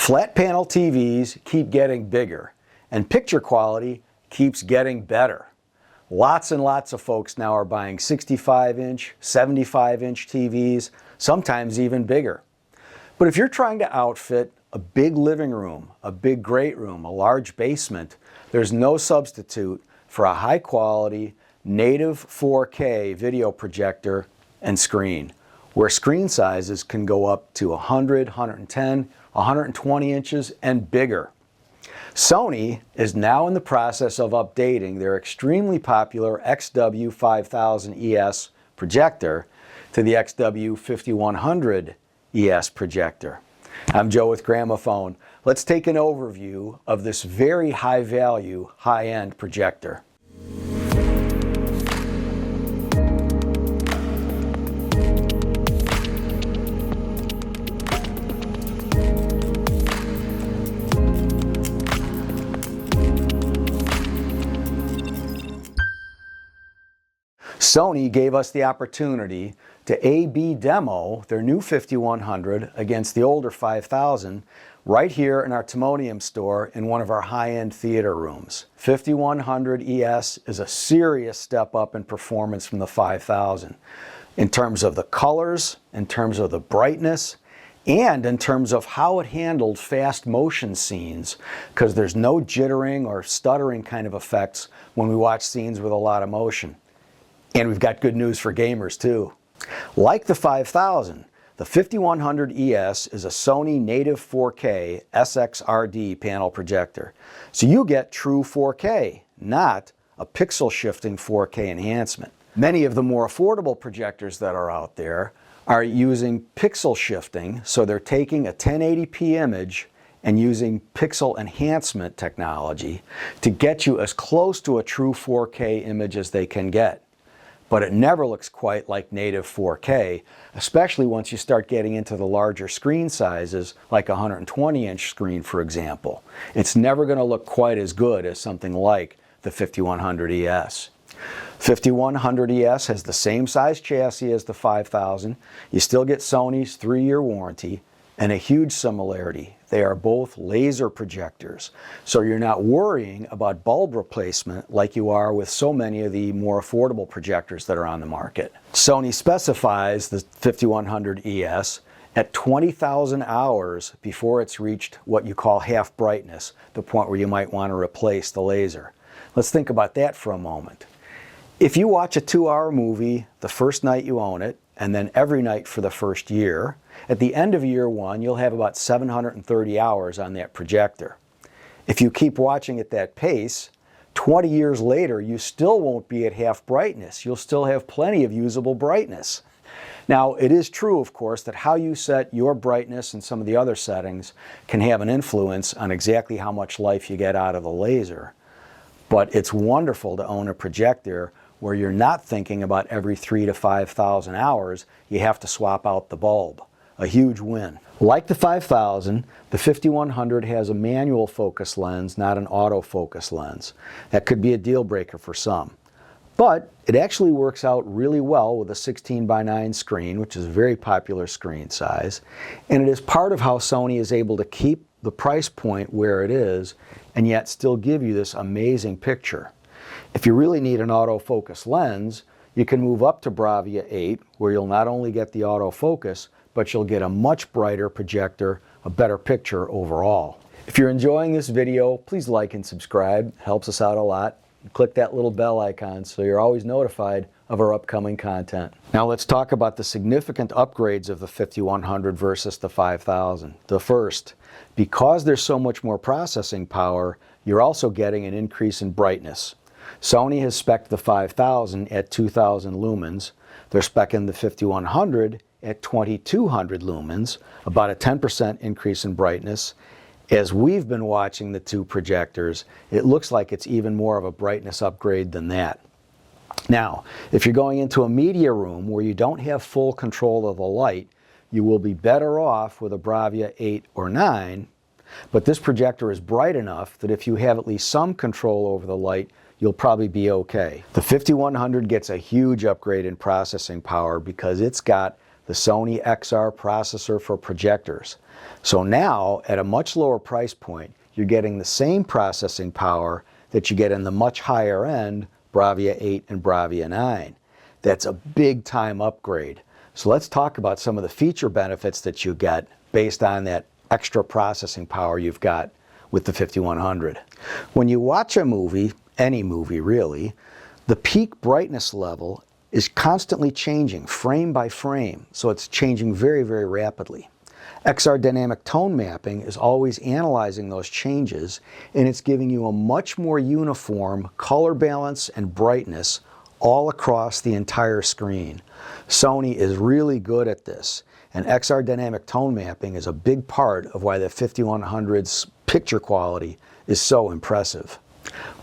Flat panel TVs keep getting bigger, and picture quality keeps getting better. Lots and lots of folks now are buying 65-inch, 75-inch TVs, sometimes even bigger. But if you're trying to outfit a big living room, a big great room, a large basement, there's no substitute for a high-quality, native 4K video projector and screen, where screen sizes can go up to 100, 110, 120 inches and bigger. Sony is now in the process of updating their extremely popular XW5000 ES projector to the XW5100 ES projector. I'm Joe with Gramophone. Let's take an overview of this very high-value, high-end projector. Sony gave us the opportunity to A/B demo their new 5100 against the older 5000 right here in our Timonium store in one of our high-end theater rooms. 5100 ES is a serious step up in performance from the 5000 in terms of the colors, in terms of the brightness, and in terms of how it handled fast motion scenes, because there's no jittering or stuttering kind of effects when we watch scenes with a lot of motion. And we've got good news for gamers too. Like the 5000, the 5100 ES is a Sony native 4K SXRD panel projector. So you get true 4K, not a pixel shifting 4K enhancement. Many of the more affordable projectors that are out there are using pixel shifting, so they're taking a 1080p image and using pixel enhancement technology to get you as close to a true 4K image as they can get. But it never looks quite like native 4K, especially once you start getting into the larger screen sizes, like a 120-inch screen, for example. It's never going to look quite as good as something like the 5100 ES. 5100 ES has the same size chassis as the 5000. You still get Sony's 3-year warranty, and a huge similarity: they are both laser projectors, so you're not worrying about bulb replacement like you are with so many of the more affordable projectors that are on the market. Sony specifies the 5100 ES at 20,000 hours before it's reached what you call half brightness, the point where you might want to replace the laser. Let's think about that for a moment. If you watch a 2-hour movie the first night you own it, and then every night for the first year, at the end of year 1, you'll have about 730 hours on that projector. If you keep watching at that pace, 20 years later, you still won't be at half brightness. You'll still have plenty of usable brightness. Now, it is true, of course, that how you set your brightness and some of the other settings can have an influence on exactly how much life you get out of the laser. But it's wonderful to own a projector where you're not thinking about every 3,000 to 5,000 hours you have to swap out the bulb. A huge win. Like the 5000, the 5100 has a manual focus lens, not an autofocus lens. That could be a deal breaker for some. But it actually works out really well with a 16:9 screen, which is a very popular screen size. And it is part of how Sony is able to keep the price point where it is and yet still give you this amazing picture. If you really need an autofocus lens, you can move up to Bravia 8, where you'll not only get the autofocus, but you'll get a much brighter projector, a better picture overall. If you're enjoying this video, please like and subscribe. It helps us out a lot. Click that little bell icon so you're always notified of our upcoming content. Now let's talk about the significant upgrades of the 5100 versus the 5000. The first, because there's so much more processing power, you're also getting an increase in brightness. Sony has spec'd the 5000 at 2000 lumens. They're spec'ing the 5100 at 2200 lumens, about a 10% increase in brightness. As we've been watching the two projectors, it looks like it's even more of a brightness upgrade than that. Now, if you're going into a media room where you don't have full control of the light, you will be better off with a Bravia 8 or 9, but this projector is bright enough that if you have at least some control over the light, you'll probably be okay. The 5100 gets a huge upgrade in processing power because it's got the Sony XR processor for projectors. So now, at a much lower price point, you're getting the same processing power that you get in the much higher end Bravia 8 and Bravia 9. That's a big time upgrade. So let's talk about some of the feature benefits that you get based on that extra processing power you've got with the 5100. When you watch a movie, any movie really, the peak brightness level is constantly changing frame by frame, so it's changing very, very rapidly. XR dynamic tone mapping is always analyzing those changes, and it's giving you a much more uniform color balance and brightness all across the entire screen. Sony is really good at this, and XR dynamic tone mapping is a big part of why the 5100's picture quality is so impressive.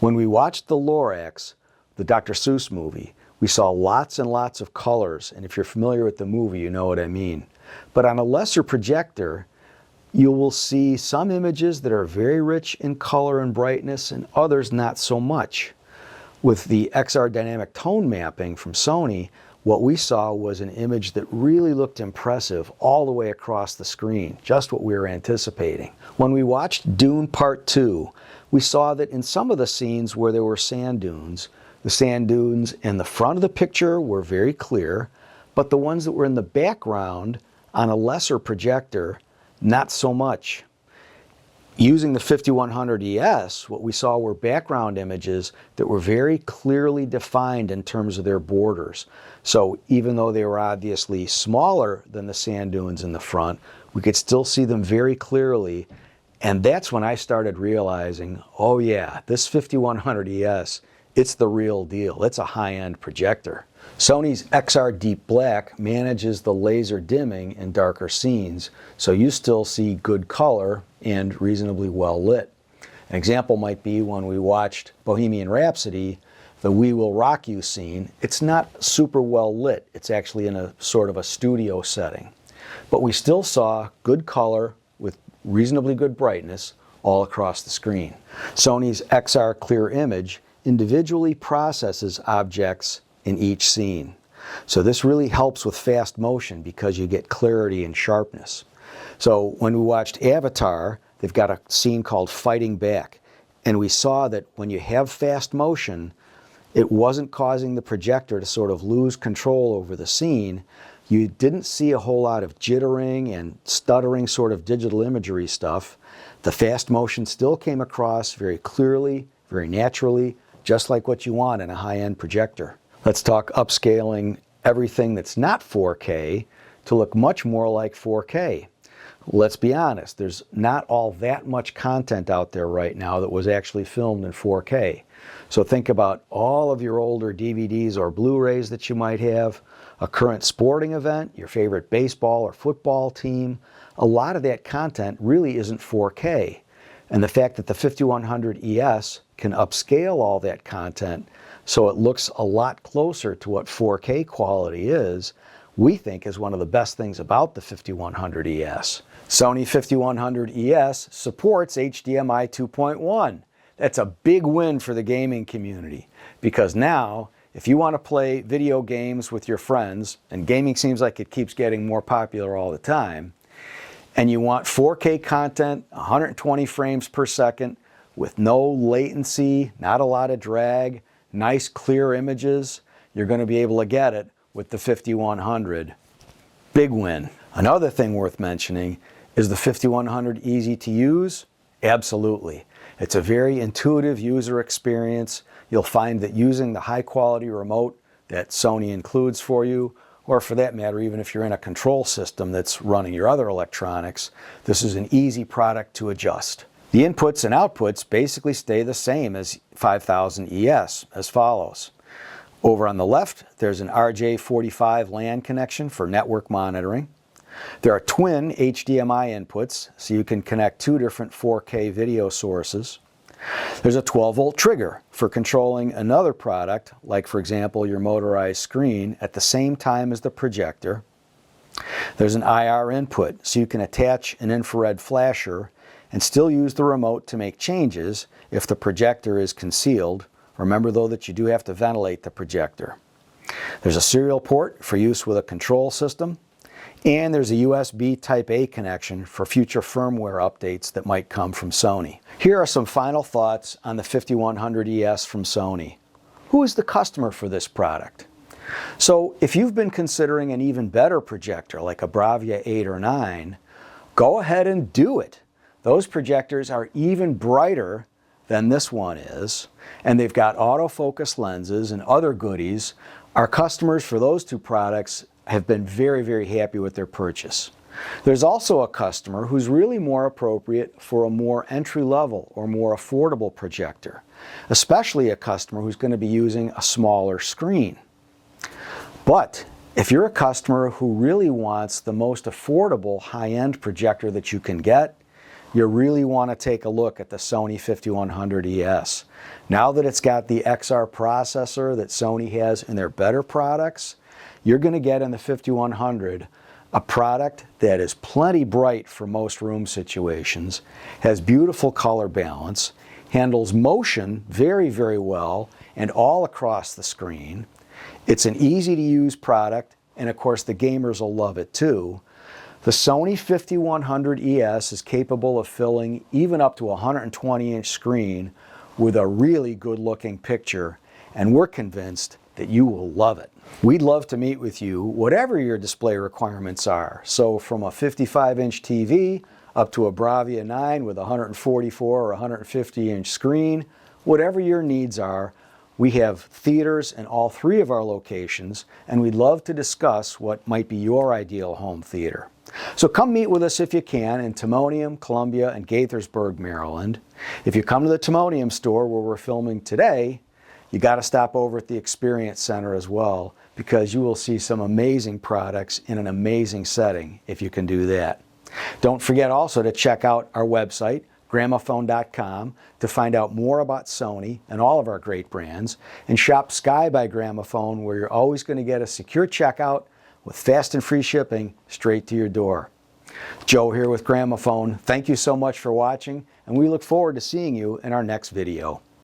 When we watched The Lorax, the Dr. Seuss movie, we saw lots and lots of colors, and if you're familiar with the movie, you know what I mean. But on a lesser projector, you will see some images that are very rich in color and brightness, and others not so much. With the XR dynamic tone mapping from Sony, what we saw was an image that really looked impressive all the way across the screen, just what we were anticipating. When we watched Dune Part 2, we saw that in some of the scenes where there were sand dunes, the sand dunes in the front of the picture were very clear, but the ones that were in the background on a lesser projector, not so much. Using the 5100 ES, what we saw were background images that were very clearly defined in terms of their borders. So even though they were obviously smaller than the sand dunes in the front, we could still see them very clearly. And that's when I started realizing, oh yeah, this 5100 ES, it's the real deal. It's a high-end projector. Sony's XR Deep Black manages the laser dimming in darker scenes, so you still see good color and reasonably well lit. An example might be when we watched Bohemian Rhapsody, the We Will Rock You scene. It's not super well lit. It's actually in a sort of a studio setting. But we still saw good color with reasonably good brightness all across the screen. Sony's XR Clear Image individually processes objects in each scene. So this really helps with fast motion because you get clarity and sharpness. So when we watched Avatar, they've got a scene called Fighting Back, and we saw that when you have fast motion, it wasn't causing the projector to sort of lose control over the scene. You didn't see a whole lot of jittering and stuttering sort of digital imagery stuff. The fast motion still came across very clearly, very naturally, just like what you want in a high-end projector. Let's talk upscaling everything that's not 4K to look much more like 4K. Let's be honest, there's not all that much content out there right now that was actually filmed in 4K. So think about all of your older DVDs or Blu-rays that you might have, a current sporting event, your favorite baseball or football team. A lot of that content really isn't 4K. And the fact that the 5100 ES can upscale all that content so it looks a lot closer to what 4K quality is, we think is one of the best things about the 5100 ES. Sony 5100 ES supports HDMI 2.1. That's a big win for the gaming community, because now if you want to play video games with your friends, and gaming seems like it keeps getting more popular all the time, and you want 4K content, 120 frames per second, with no latency, not a lot of drag, nice clear images, you're going to be able to get it with the 5100. Big win. Another thing worth mentioning is the 5100 easy to use? Absolutely. It's a very intuitive user experience. You'll find that using the high quality remote that Sony includes for you, or for that matter, even if you're in a control system that's running your other electronics, this is an easy product to adjust. The inputs and outputs basically stay the same as 5000 ES, as follows. Over on the left, there's an RJ45 LAN connection for network monitoring. There are twin HDMI inputs, so you can connect two different 4K video sources. There's a 12-volt trigger for controlling another product, like for example your motorized screen, at the same time as the projector. There's an IR input, so you can attach an infrared flasher and still use the remote to make changes if the projector is concealed. Remember though that you do have to ventilate the projector. There's a serial port for use with a control system. And there's a USB Type-A connection for future firmware updates that might come from Sony. Here are some final thoughts on the 5100 ES from Sony. Who is the customer for this product? So if you've been considering an even better projector like a Bravia 8 or 9, go ahead and do it. Those projectors are even brighter than this one is, and they've got autofocus lenses and other goodies. Our customers for those two products have been very, very happy with their purchase. There's also a customer who's really more appropriate for a more entry-level or more affordable projector, especially a customer who's going to be using a smaller screen. But if you're a customer who really wants the most affordable high-end projector that you can get, you really want to take a look at the Sony 5100 ES. Now that it's got the XR processor that Sony has in their better products, you're going to get in the 5100 a product that is plenty bright for most room situations, has beautiful color balance, handles motion very, very well and all across the screen. It's an easy-to-use product, and of course the gamers will love it too. The Sony 5100 ES is capable of filling even up to a 120-inch screen with a really good-looking picture, and we're convinced that you will love it. We'd love to meet with you, whatever your display requirements are. So from a 55-inch TV up to a Bravia 9 with a 144 or 150-inch screen, whatever your needs are, we have theaters in all three of our locations, and we'd love to discuss what might be your ideal home theater. So come meet with us if you can in Timonium, Columbia, and Gaithersburg, Maryland. If you come to the Timonium store where we're filming today, you got to stop over at the Experience Center as well, because you will see some amazing products in an amazing setting if you can do that. Don't forget also to check out our website, Gramophone.com, to find out more about Sony and all of our great brands, and shop Sky by Gramophone, where you're always going to get a secure checkout with fast and free shipping straight to your door. Joe here with Gramophone. Thank you so much for watching, and we look forward to seeing you in our next video.